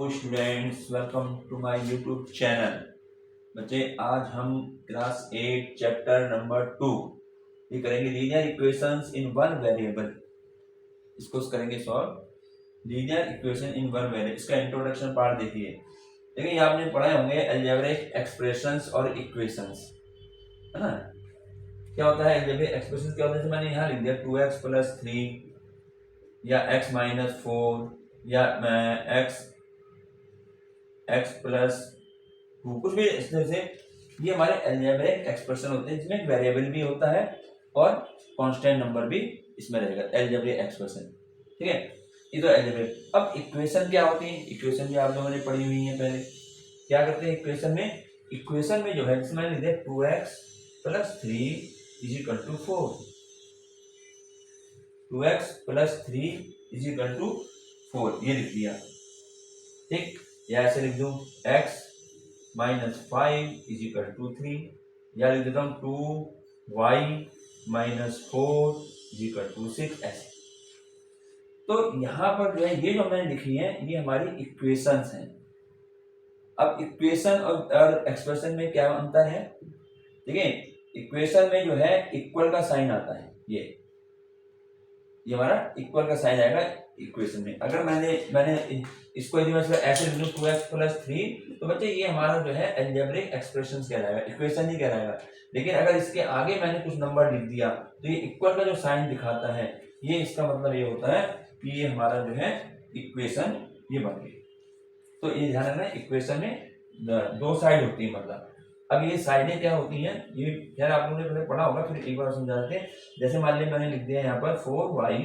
Students, welcome to my YouTube channel. बच्चे, आज हम क्लास 8 चैप्टर नंबर 2 ये करेंगे लीनियर इक्वेशंस इन वन वेरिएबल। इसको करेंगे solve linear equation in one variable. इसका इंट्रोडक्शन पार्ट देखिए। देखिए, आपने पढ़े होंगे अलजेब्रिक एक्सप्रेशंस और इक्वेशंस, है ना। क्या होता है अलजेब्रिक एक्सप्रेशंस? क्या होता है? मैंने यहाँ लिख दिया 2x + 3 या x - 4 या x + 2, कुछ भी इस तरह से। ये हमारे अलजेब्रिक एक्सप्रेशन होते हैं जिसमें वेरिएबल भी होता है और कांस्टेंट नंबर भी इसमें रहेगा। अलजेब्रिक एक्सप्रेशन, ठीक है। ये तो अलजेब्रिक। अब इक्वेशन क्या होती है? इक्वेशन भी आप लोगों ने पढ़ी हुई है पहले। क्या करते हैं इक्वेशन में? इक्वेशन में जो है, जिसमें मैंने लिख दिया 2x + 3 = 4, 2x + 3 = 4, ये लिख दिया, ठीक। या ऐसे लिख दूं x - 5 = 3, या लिख देता हूं 2y - 4 = 6, ऐसे। तो यहां पर जो है ये जो मैंने लिखी है ये हमारी इक्वेशंस हैं। अब इक्वेशन और एक्सप्रेशन में क्या अंतर है? देखिए, इक्वेशन में जो है इक्वल का साइन आता है। ये हमारा इक्वल का साइन आएगा इक्वेशन में। अगर मैंने इसको यदि मैं ऐसे लिखूं 2x + 3, तो बच्चे ये हमारा जो है अलजेब्रिक एक्सप्रेशंस कहलाएगा, इक्वेशन नहीं कहलाएगा। लेकिन अगर इसके आगे मैंने कुछ नंबर लिख दिया तो ये इक्वल का जो साइन दिखाता है, ये इसका मतलब ये होता है कि ये हमारा जो है इक्वेशन ये बन गई। तो ये ध्यान रखना, इक्वेशन में दो साइड होती है। मतलब अब ये साइडें क्या होती हैं, ये यार आप लोगों ने पहले पढ़ा होगा, फिर एक बार समझा देते हैं। जैसे मान लिया मैंने लिख दिया यहाँ पर 4y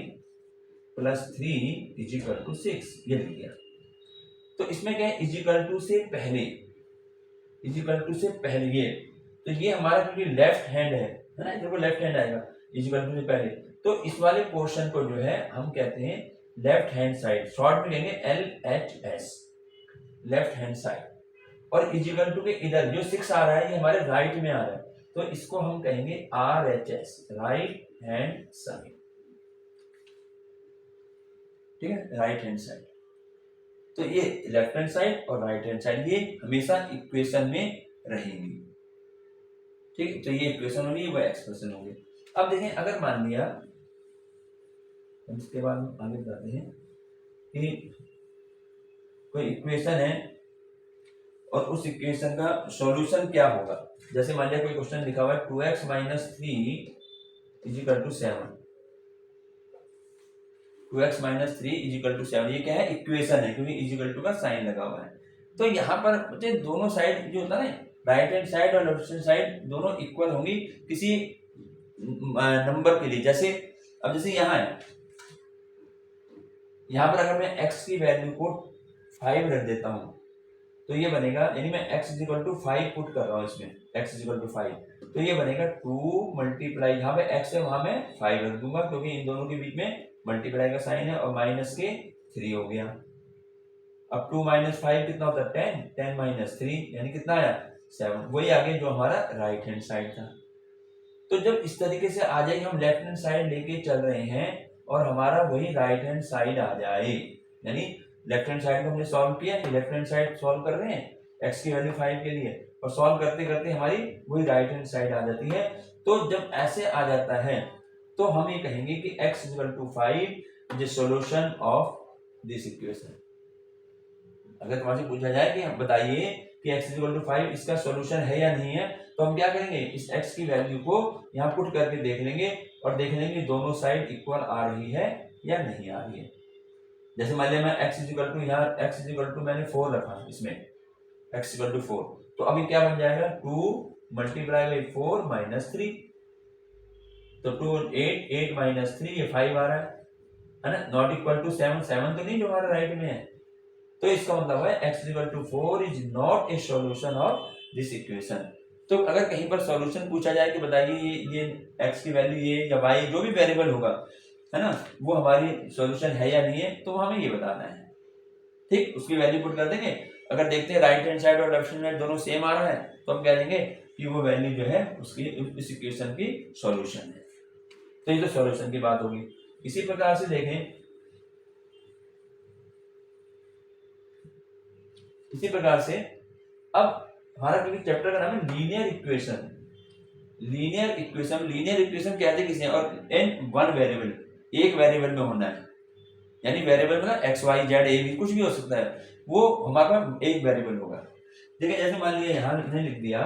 + 3 = 6, ये लिख दिया। तो इसमें क्या है, इजिकल टू से पहले ये, तो ये हमारा क्योंकि लेफ्ट हैंड है ना, इधर को लेफ्ट हैंड आएगा इजिकल टू से पहले। तो इस वाले पोर्शन को जो है हम कहते हैं लेफ्ट हैंड साइड, शॉर्ट में कहेंगे LHS, लेफ्ट हैंड साइड। और इजिकल टू के इधर जो 6 आ रहा है ये हमारे राइट में आ रहा है, तो इसको हम कहेंगे RHS, राइट हैंड साइड, ठीक है, राइट हैंड साइड। तो ये लेफ्ट हैंड साइड और राइट हैंड साइड ये हमेशा इक्वेशन में रहेंगी, ठीक। तो ये इक्वेशन होगी, वो एक्सप्रेशन होगी। अब देखें, अगर मान लिया, इसके बाद हम आगे बताते हैं कि कोई इक्वेशन है और उस इक्वेशन का सॉल्यूशन क्या होगा। जैसे मान लिया कोई क्वेश्चन लिखा हुआ है 2x - 3 = 7, 2x - 3 = 7, ये क्या है, इक्वेशन है, क्योंकि इजिकल टू का साइन लगा हुआ है। तो यहाँ पर बच्चे दोनों साइड जो होता है ना, राइट हैंड साइड और लेफ्ट हैंड साइड दोनों इक्वल होंगी किसी नंबर के लिए। जैसे अब जैसे यहाँ है, यहाँ पर अगर मैं x की वैल्यू को 5 रख देता हूँ तो ये बनेगा, यानी मैं x = 5 पुट कर रहा हूँ इसमें, x = 5, तो ये बनेगा 2 मल्टीप्लाई, यहाँ पे x है वहां मैं 5 रख दूंगा क्योंकि इन दोनों के बीच में मल्टीप्लाई का साइन है, और माइनस के 3 हो गया। अब 2 - 5 कितना होता है, 10, 10 - 3 यानी कितना आया, 7। वही आगे जो हमारा राइट हैंड साइड था। तो जब इस तरीके से आ जाए, हम लेफ्ट हैंड साइड लेके चल रहे हैं और हमारा वही राइट हैंड साइड आ जाए, यानी लेफ्ट हैंड साइड को हमने सॉल्व किया, लेफ्ट हैंड साइड सॉल्व कर रहे हैं x की वैल्यू 5 के लिए, और सॉल्व करते करते हमारी वही राइट हैंड साइड आ जाती है। तो जब ऐसे आ जाता है तो हम ये कहेंगे कि x = 5 is solution of this equation. अगर तुम्हारे पूछा जाए कि बताइए कि x = 5 इसका सॉल्यूशन है या नहीं है, तो हम क्या करेंगे, इस x की वैल्यू को यहाँ पुट करके देख लेंगे और देख लेंगे दोनों साइड इक्वल आ रही है या नहीं आ रही है। जैसे मान लिया मैं x = यहाँ x = मैंने 4 रखा, इसमें x = 4, तो अभी क्या बन जाएगा, 2 × 4 - 3, तो 2 8 8 - 3 ये 5 आ रहा है ना, नॉट इक्वल टू 7, 7 तो नहीं जो हमारा राइट में है। तो इसका मतलब है x = 4 is not a solution of this equation. तो अगर कहीं पर सॉल्यूशन पूछा जाए कि बताइए ये x की वैल्यू ये या y जो भी वेरिएबल होगा, है ना, वो हमारी सॉल्यूशन है या नहीं है, तो हमें ये बताना है, ठीक। उसकी वैल्यू पुट कर देंगे। अगर देखते हैं राइट हैंड साइड और लेफ्ट हैंड साइड दोनों सेम आ रहा है, तो हम कह देंगे कि वो वैल्यू जो है उसकी इस इक्वेशन की सॉल्यूशन है। तो ये तो सॉल्यूशन की बात होगी। इसी प्रकार से देखें, इसी प्रकार से अब हमारा क्योंकि चैप्टर का नाम है लीनियर इक्वेशन। लीनियर इक्वेशन कहते किसे और इन वन वेरिएबल, एक वेरिएबल में होना है, यानी वेरिएबल मतलब X Y Z A B कुछ भी हो सकता है, वो हमारे पास एक वेरिएबल होगा। देखिए जैसे मान लिया यहाँ मैंने लिख दिया,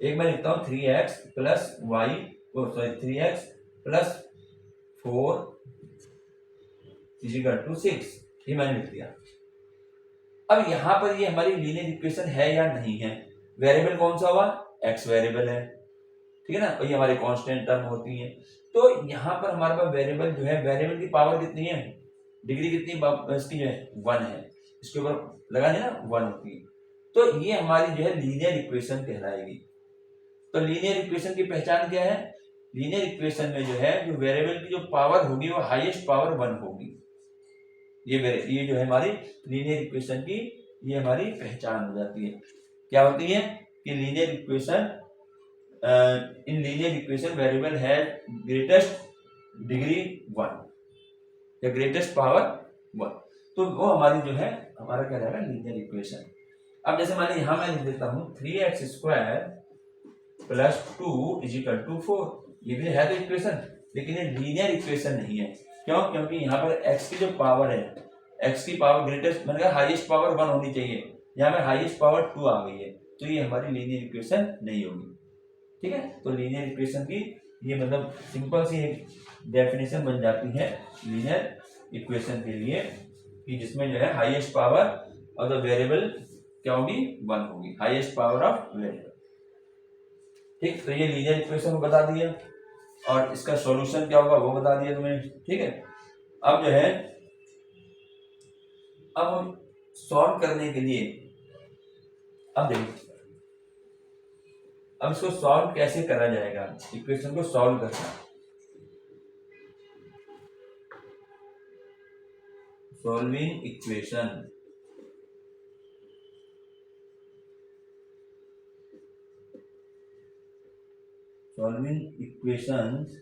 एक मैं लिखता हूँ 3x plus Y, sorry 3x plus 4 equal to 6, ये मैंने लिख दिया। अब यहाँ पर ये हमारी लीनियर इक्वेशन है या नहीं है, वेरिएबल कौन सा हुआ, x वेरिएबल है, ठीक है ना, और ये हमारे कांस्टेंट टर्म होती है। तो यहाँ पर हमारे पास वेरिएबल जो है, वेरिएबल की पावर कितनी है, डिग्री कितनी इसकी जो है 1 है, इसके ऊपर लगा देना 1 होती है। तो ये हमारी जो है लीनियर इक्वेशन कहलाएगी। तो लीनियर इक्वेशन की पहचान क्या है, लीनियर इक्वेशन में जो है जो वेरिएबल की जो पावर होगी वो हाईएस्ट पावर 1 होगी। ये जो है हमारी लीनियर इक्वेशन की ये हमारी पहचान हो जाती है। क्या होती है कि linear equation, in linear equation variable has greatest degree 1 या ग्रेटेस्ट पावर 1, तो वो हमारी जो है हमारा क्या रहेगा लीनियर इक्वेशन। अब जैसे मान लीजिए यहाँ मैं लिख देता हूँ 3x square plus 2 is equal to 4, ये भी है तो इक्वेशन, लेकिन ये लीनियर इक्वेशन नहीं है। क्यों, क्योंकि यहाँ पर x की जो पावर है, x की पावर ग्रेटेस्ट मैंने कहा हाईएस्ट पावर 1 होनी चाहिए, यहाँ पे हाईएस्ट पावर 2 आ गई है, तो ये हमारी लीनियर इक्वेशन नहीं होगी। ठीक है, तो लीनियर इक्वेशन की ये मतलब सिंपल सी एक डेफिनेशन बन जाती है लीनियर इक्वेशन के लिए कि जिसमें जो है हाईएस्ट पावर और द वेरिएबल क्या होगी 1 होगी, हाईएस्ट पावर ऑफ वेरिएबल। ठीक, तो ये लीनियर इक्वेशन को बता दिया और इसका सॉल्यूशन क्या होगा वो बता दिया तुम्हें। ठीक है, अब जो है अब हम सॉल्व करने के लिए, अब देखिए अब इसको सॉल्व कैसे करा जाएगा, इक्वेशन को सॉल्व करना, solving equation. Solving equations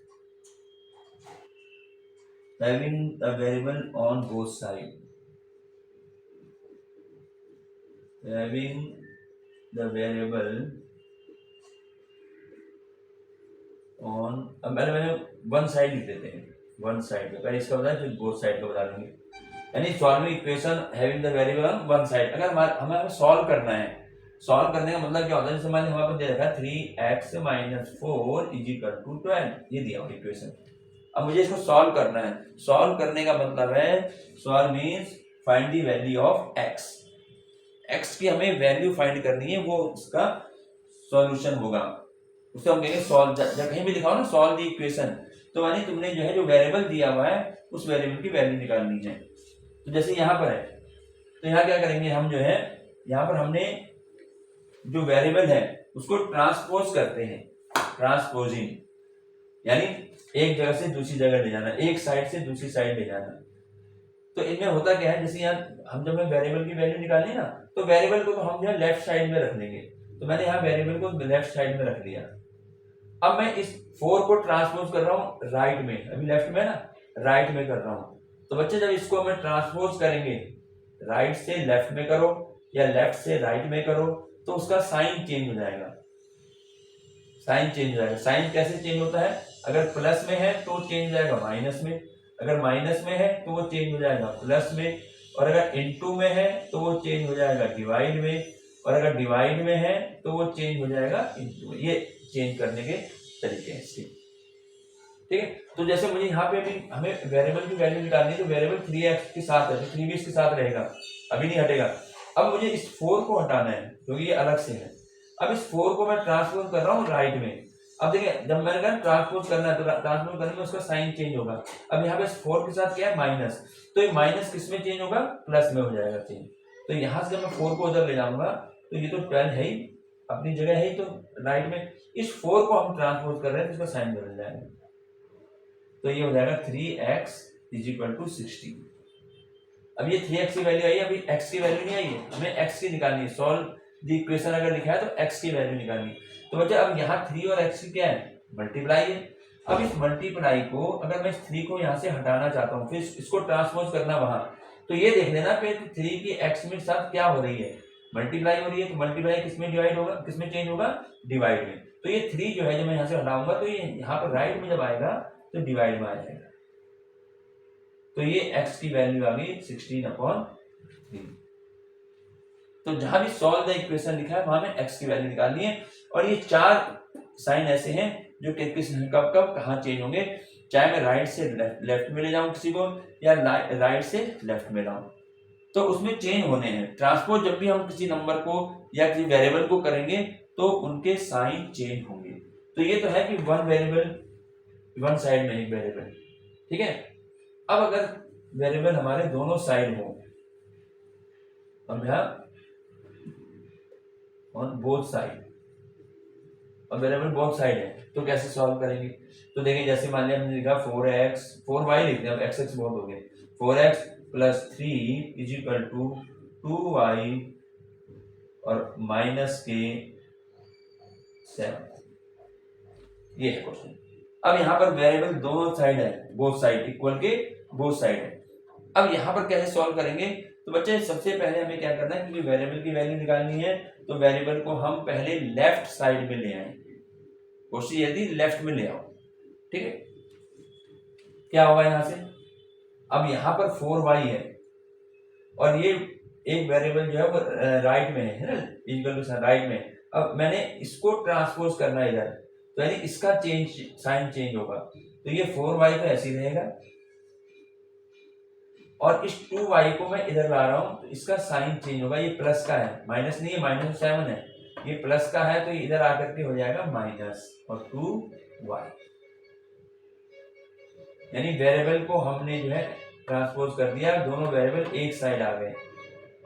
having a variable on both sides, having the variable on, अब मैंने वन साइड लिख देते हैं, वन साइड का पहले इसका बताया फिर बोथ साइड का बता देंगे, यानी solving equation having the variable on one side. अगर हमें सॉल्व करना है, सॉल्व करने का मतलब क्या होता है, जैसे मान लीजिए हमारे पास दे रखा है 3x माइनस 4 इजिकल टू 12, ये दिया हुआ इक्वेशन। अब मुझे इसको सॉल्व करना है, सॉल्व करने का मतलब है solve means find the value of x, x की हमें वैल्यू फाइंड करनी है, वो इसका सॉल्यूशन होगा, उसे हम कहेंगे सॉल्व। जब कहीं भी लिखा हो ना सॉल्व द इक्वेशन, तो यानी तुमने जो है जो वेरिएबल दिया हुआ है उस वेरिएबल की वैल्यू निकालनी है। तो जैसे यहाँ पर है, तो यहाँ क्या करेंगे हम, जो है यहाँ पर हमने जो वेरिएबल है उसको ट्रांसपोज करते हैं, ट्रांसपोजिंग, यानी एक जगह से दूसरी जगह ले जाना, एक साइड से दूसरी साइड ले जाना। तो इनमें होता क्या है, जैसे यहाँ हम जब वेरिएबल की वैल्यू निकाली ना, तो वेरिएबल को तो हम जो है लेफ्ट साइड में रख लेंगे, तो मैंने यहाँ वेरिएबल को लेफ्ट साइड में रख लिया। अब मैं इस 4 को ट्रांसपोज कर रहा हूँ राइट में, अभी लेफ्ट में ना, राइट में कर रहा हूँ। तो बच्चे जब इसको हमें ट्रांसपोज करेंगे, राइट से लेफ्ट में करो या लेफ्ट से राइट में करो, तो उसका साइन चेंज हो जाएगा, साइन चेंज हो जाएगा। साइन कैसे चेंज होता है, अगर प्लस में है तो चेंज हो जाएगा माइनस में, अगर माइनस में है तो वो चेंज हो जाएगा प्लस में, और अगर इनटू में है तो वो चेंज हो जाएगा डिवाइड में, और अगर डिवाइड में है तो वो चेंज हो जाएगा इनटू में। ये चेंज करने के तरीके हैं इसके। ठीक है, तो जैसे मुझे यहाँ पे भी हमें वेरिएबल की वैल्यू निकालनी है, तो वेरिएबल 3x के साथ है, तो 3 भी इसके साथ रहेगा, अभी नहीं हटेगा। अब मुझे इस 4 को हटाना है क्योंकि ये अलग से है। अब इस 4 को मैं ट्रांसपोज कर रहा हूँ राइट में। अब देखिए जब मैंने कहा ट्रांसपोज करना है, तो ट्रांसपोज करने में उसका साइन चेंज होगा। अब यहाँ पे 4 के साथ क्या है माइनस, तो ये माइनस किस में चेंज होगा, प्लस में हो जाएगा चेंज। तो यहाँ से जब मैं 4 को उधर ले जाऊंगा तो ये तो 12 है ही, अपनी जगह है ही, तो राइट में इस 4 को हम ट्रांसपोज कर रहे हैं तो इसका साइन बदल जाएगा, तो ये हो जाएगा 3x इजिकल टू 60। अब ये 3x की वैल्यू आई है, अभी x की वैल्यू नहीं आई है, हमें x की निकालनी है। सॉल्व द इक्वेशन अगर लिखा है तो x की वैल्यू निकालनी है। तो बच्चे अब यहाँ 3 और x की क्या है, मल्टीप्लाई है। अब इस मल्टीप्लाई को अगर मैं इस 3 को यहाँ से हटाना चाहता हूँ, फिर इसको ट्रांसपोज करना वहां, तो ये देख लेना फिर 3 की एक्स में साथ क्या हो रही है, मल्टीप्लाई हो रही है, तो मल्टीप्लाई किसमें डिवाइड होगा, किसमें चेंज होगा, डिवाइड में। तो ये 3 जो है जब मैं यहाँ से हटाऊंगा तो ये यहाँ पर राइट में जब आएगा तो डिवाइड में आ जाएगा। तो ये x की वैल्यू आ गई 16/3। तो जहां भी सॉल्व द इक्वेशन लिखा है वहां में x की वैल्यू निकालनी है। और ये 4 साइन ऐसे हैं जो कि किस कब कब कहाँ चेंज होंगे, चाहे मैं राइट से लेफ्ट में ले जाऊं किसी को या राइट से लेफ्ट में लाऊं, तो उसमें चेंज होने हैं। ट्रांसपोज जब भी हम किसी नंबर को या किसी वेरिएबल को करेंगे तो उनके साइन चेंज होंगे। तो ये तो है कि वन वेरिएबल वन साइड में एक वेरिएबल, ठीक है। अब अगर वेरिएबल हमारे दोनों साइड हो, अब यहाँ ऑन बोथ साइड, अब वेरिएबल बोथ साइड है तो कैसे सॉल्व करेंगे। तो देखिए जैसे मान लिया हमने लिखा 4y लिखते हैं, अब x बहुत हो गए, 4x + 3 = 2y और -k7। ये है क्वेश्चन। अब यहाँ पर वेरिएबल दोनों साइड है, बोथ साइड इक्वल के बोथ साइड है। अब यहाँ पर कैसे सॉल्व करेंगे, तो बच्चे सबसे पहले हमें क्या करना है, क्योंकि वेरिएबल की वैल्यू निकालनी है तो वेरिएबल को हम पहले लेफ्ट साइड में ले आए, कोशिश यदि लेफ्ट में ले आओ, ठीक है। क्या होगा यहाँ से, अब यहाँ पर 4y है और ये एक वेरिएबल जो है वो राइट में है ना, इक्वल टू राइट में। अब मैंने इसको ट्रांसपोज करना है इधर, तो यानी इसका चेंज साइन चेंज होगा। तो ये 4y तो ऐसे ही रहेगा और इस 2y को मैं इधर ला रहा हूं तो इसका साइन चेंज होगा। ये प्लस का है, माइनस नहीं है, -7 है, ये प्लस का है तो ये इधर आकर के हो जाएगा माइनस और 2y। यानी वेरिएबल को हमने जो है ट्रांसपोज कर दिया, दोनों वेरिएबल एक साइड आ गए,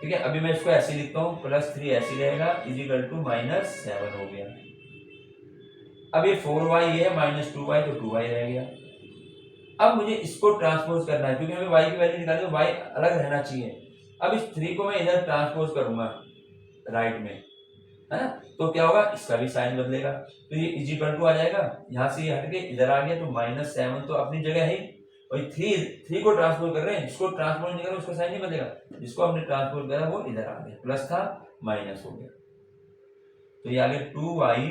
ठीक है। अभी मैं इसको ऐसे लिखता हूँ, +3 ऐसे रहेगा = -7 हो गया। अब ये 4y ये है, -2y तो 2y रह गया। अब मुझे इसको ट्रांसपोज करना है क्योंकि हमें y की वैल्यू निकालनी है, y अलग रहना चाहिए। अब इस 3 को मैं इधर ट्रांसपोज करूंगा राइट में, है ना, तो क्या होगा, इसका भी साइन बदलेगा। तो ये = आ जाएगा, यहाँ से ये हट के इधर आ गया तो -7 तो अपनी जगह है। और 3 को ट्रांसपोज कर रहे हैं, जिसको ट्रांसपोज नहीं कर रहे उसका साइन नहीं बदलेगा, जिसको हमने ट्रांसपोज करा वो इधर आ गया, प्लस था माइनस हो गया। तो ये आ गया 2y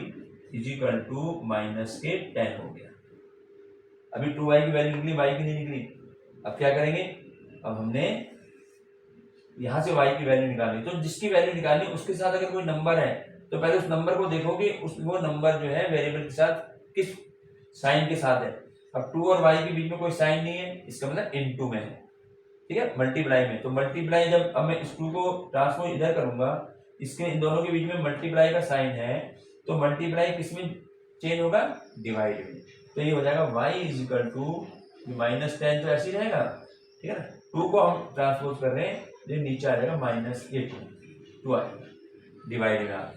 = -10 हो गया। अभी 2y की वैल्यू निकली, y की नहीं निकली। अब क्या करेंगे, अब हमने यहां से y की वैल्यू निकालनी, तो जिसकी वैल्यू निकालनी उसके साथ अगर कोई नंबर है तो पहले उस नंबर को देखोगे, वो नंबर जो है वेरिएबल के साथ किस साइन के साथ है। अब 2 और y के बीच में कोई साइन नहीं है, इसका मतलब इनटू में है, ठीक है, मल्टीप्लाई में। तो मल्टीप्लाई जब अब मैं इस 2 को ट्रांसपोज इधर करूंगा, इसके इन दोनों के बीच में मल्टीप्लाई का साइन है, तो मल्टीप्लाई किस में चेंज होगा, डिवाइड में। तो ये हो जाएगा y = -10 तो ऐसे ही रहेगा, ठीक है ना। 2 को हम ट्रांसपोज कर रहे हैं, ये नीचे आ जाएगा -2 आएगा, डिवाइड में आ गया,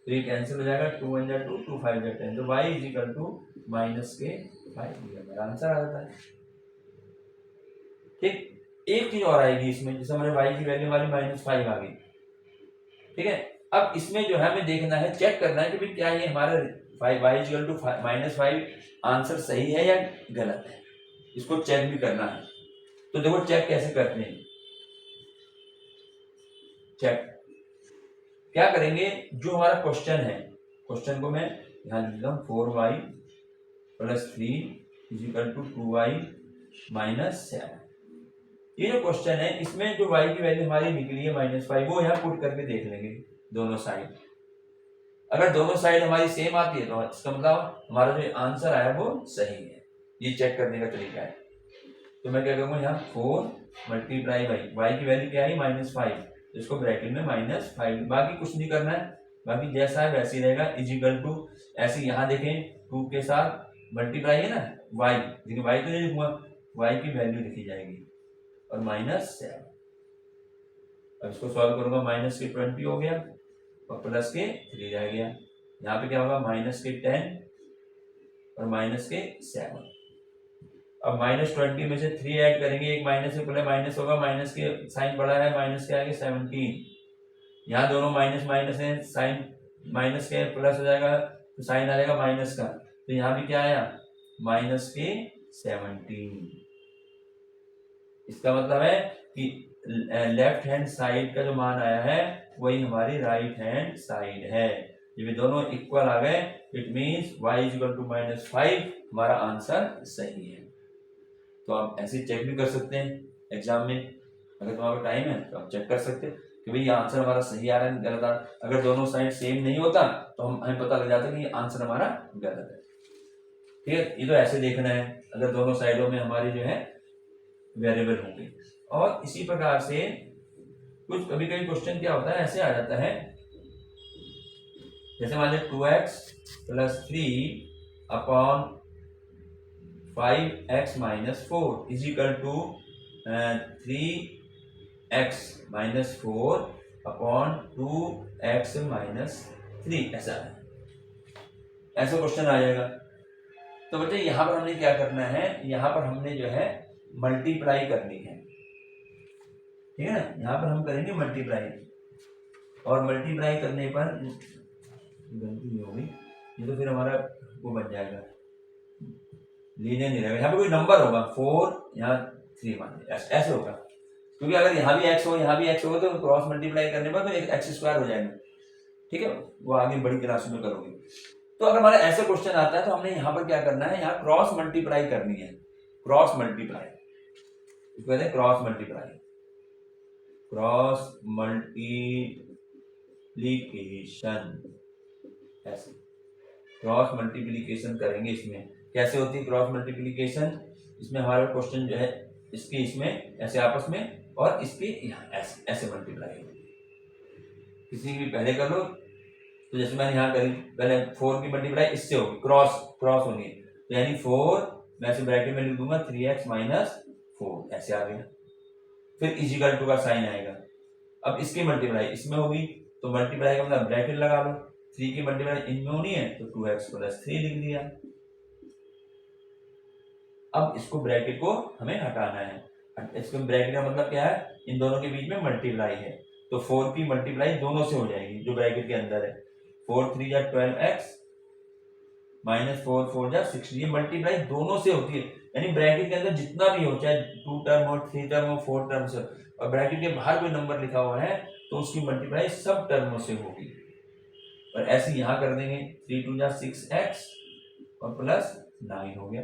तो ये कैंसिल हो जाएगा, 2 × 2 2 5 × 10, तो y = -k5 मेरा आंसर आ जाता है। ठीक, एक चीज और आएगी इसमें, जैसे हमारे y की वैल्यू हमारी -5 आ गई, ठीक है। अब इसमें जो है हमें देखना है, चेक करना है कि भाई क्या ये हमारा y = -5 आंसर सही है या गलत है, इसको चेक भी करना है। तो देखो चेक कैसे करते हैं, चेक क्या करेंगे, जो हमारा क्वेश्चन है, क्वेश्चन को मैं यहाँ लिख दूं 4y + 3 = 2y -7। ये जो क्वेश्चन है इसमें जो y की वैल्यू हमारी निकली है -5, वो यहाँ पुट करके देख लेंगे दोनों साइड। अगर दोनों साइड हमारी सेम आती है तो इसका मतलब हमारा जो आंसर आया वो सही है। ये चेक करने का तरीका है। तो मैं क्या करूंगा, यहाँ 4 × y की वैल्यू क्या आई -5, तो इसको ब्रैकेट में -5, बाकी कुछ नहीं करना है, बाकी जैसा है वैसे ही रहेगा, ऐसे यहाँ देखें 2 के साथ मल्टीप्लाई है ना y, लेकिन y तो नहीं लिखूंगा, y की वैल्यू लिखी जाएगी और -7। अब इसको सॉल्व करूंगा, -20 हो गया और +3 रह गया। यहाँ पे क्या होगा, -10 और -7। अब -20 में से 3 ऐड करेंगे, एक माइनस से पहले माइनस होगा, माइनस के साइन बड़ा है, माइनस के आगे 17। यहाँ दोनों माइनस है, साइन माइनस के प्लस हो जाएगा तो साइन आ जाएगा माइनस का, तो यहाँ भी क्या आया -17। इसका मतलब है कि लेफ्ट हैंड साइड का जो मान आया है वही हमारी राइट हैंड साइड है। जब ये दोनों इक्वल आ गए इट मींस y = -5 हमारा आंसर सही है। तो आप ऐसे चेक भी कर सकते हैं एग्जाम में, अगर तुम्हारे टाइम है तो आप चेक कर सकते हैं कि भाई ये आंसर हमारा सही आ रहा है गलत आ रहा है। अगर दोनों साइड सेम नहीं होता तो हमें पता लग जाता कि ये आंसर हमारा गलत है। ठीक है, ये तो ऐसे देखना है अगर दोनों साइडों में हमारी जो है वेरिएबल होंगे। और इसी प्रकार से कुछ कभी कभी क्वेश्चन क्या होता है ऐसे आ जाता है, जैसे मान लीजिए 2x + 3 upon 5x - 4 = 3x - 4 upon 2x - 3 ऐसा है, ऐसा क्वेश्चन आ जाएगा। तो बच्चे यहाँ पर हमने क्या करना है, यहाँ पर हमने जो है मल्टीप्लाई करनी है। ठीक है ना, यहाँ पर हम करेंगे मल्टीप्लाई, और मल्टीप्लाई करने पर गलती हो गई, ये तो फिर हमारा वो बन जाएगा लीनियर नहीं रहेगा, यहाँ पे कोई नंबर होगा 4 यहाँ 3 मान लीजिए ऐसे होगा, क्योंकि अगर यहाँ भी x हो यहाँ भी x होगा तो क्रॉस मल्टीप्लाई करने पर तो x² हो जाएगा। ठीक है, वो आगे बड़ी क्लास में करोगे। तो अगर हमारा ऐसा क्वेश्चन आता है तो हमने यहाँ पर क्या करना है, यहाँ क्रॉस मल्टीप्लाई करनी है, क्रॉस मल्टीप्लाई, इसको कहते हैं क्रॉस मल्टीप्लाई, क्रॉस मल्टीप्लिकेशन, ऐसे क्रॉस मल्टीप्लिकेशन करेंगे। इसमें कैसे होती है क्रॉस मल्टीप्लिकेशन, इसमें हमारा क्वेश्चन जो है इसके इसमें ऐसे आपस में और इसके यहाँ ऐसे ऐसे मल्टीप्लाई, किसी भी पहले कर लो। तो जैसे मैंने यहाँ करी, पहले 4 की मल्टीप्लाई इससे होगी, क्रॉस क्रॉस होनी है, तो यानी 4 मैं ऐसे ब्रैकेट में लिख दूंगा 3x - 4 ऐसे आ गया, फिर = का साइन आएगा। अब इसकी मल्टीप्लाई इसमें होगी तो मल्टीप्लाई का मतलब ब्रैकेट लगा लो, 3 की मल्टीप्लाई इनमें होनी है तो 2x + 3 लिख दिया। अब इसको ब्रैकेट को हमें हटाना है, इसको ब्रैकेट का मतलब क्या है, इन दोनों के बीच में मल्टीप्लाई है, तो 4 की मल्टीप्लाई दोनों से हो जाएगी जो ब्रैकेट के अंदर है, 4 3 = 12x -4 4 = 16, ये मल्टीप्लाई दोनों से होती है, यानी ब्रैकेट के अंदर जितना भी हो, चाहे 2 टर्म हो 3 टर्म हो 4 टर्म से, और ब्रैकेट के बाहर कोई नंबर लिखा हुआ है तो उसकी मल्टीप्लाई सब टर्मों से होगी। और ऐसे यहाँ कर देंगे, 3 2 = 6x और +9 हो गया।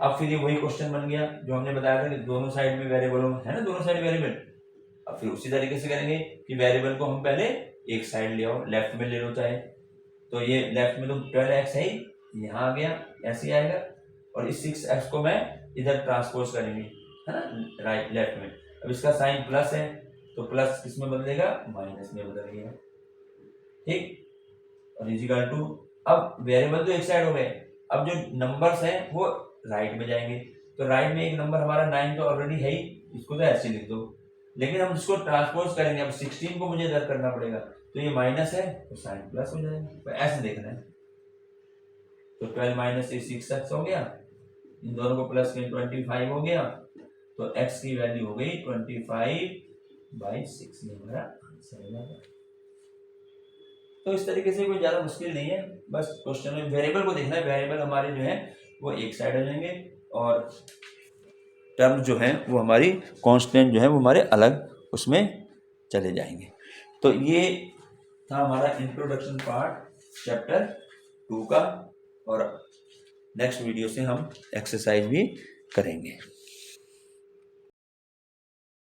अब फिर ये वही क्वेश्चन बन गया जो हमने बताया था कि दोनों साइड में वेरिएबल हो, है ना, दोनों साइड वेरिएबल। अब फिर उसी तरीके से करेंगे कि वेरिएबल को हम पहले एक साइड ले आओ, लेफ्ट में ले लो चाहे, तो ये लेफ्ट में तो 12x है ही, यहाँ आ गया ऐसे ही आएगा, और इस 6x को मैं इधर ट्रांसपोज करेंगे, है ना, राइट लेफ्ट में। अब इसका साइन प्लस है तो प्लस किस में बदलेगा, माइनस में बदलेगा। ठीक, और = अब वेरिएबल तो एक साइड हो गए, अब जो नंबर्स हैं वो राइट में जाएंगे, तो राइट में एक नंबर हमारा 9 तो ऑलरेडी है ही, इसको तो ऐसे लिख दो, लेकिन हम इसको ट्रांसपोज करेंगे, अब 16 को मुझे इधर करना पड़ेगा, तो ये माइनस है तो साइन प्लस हो जाएगा, तो ऐसे देखना है। तो 12 - 6x हो गया, इन दोनों को प्लस में 25 हो गया, तो x की वैल्यू हो गई 25/6, ये हमारा आंसर हो जाएगा। तो इस तरीके से कोई ज़्यादा मुश्किल नहीं है, बस क्वेश्चन में वेरिएबल को देखना है, वेरिएबल हमारे जो है वो एक साइड हो जाएंगे और टर्म जो है वो हमारी कांस्टेंट जो है वो हमारे अलग उसमें चले जाएंगे। तो ये था हमारा इंट्रोडक्शन पार्ट चैप्टर 2 का, और नेक्स्ट वीडियो से हम एक्सरसाइज भी करेंगे।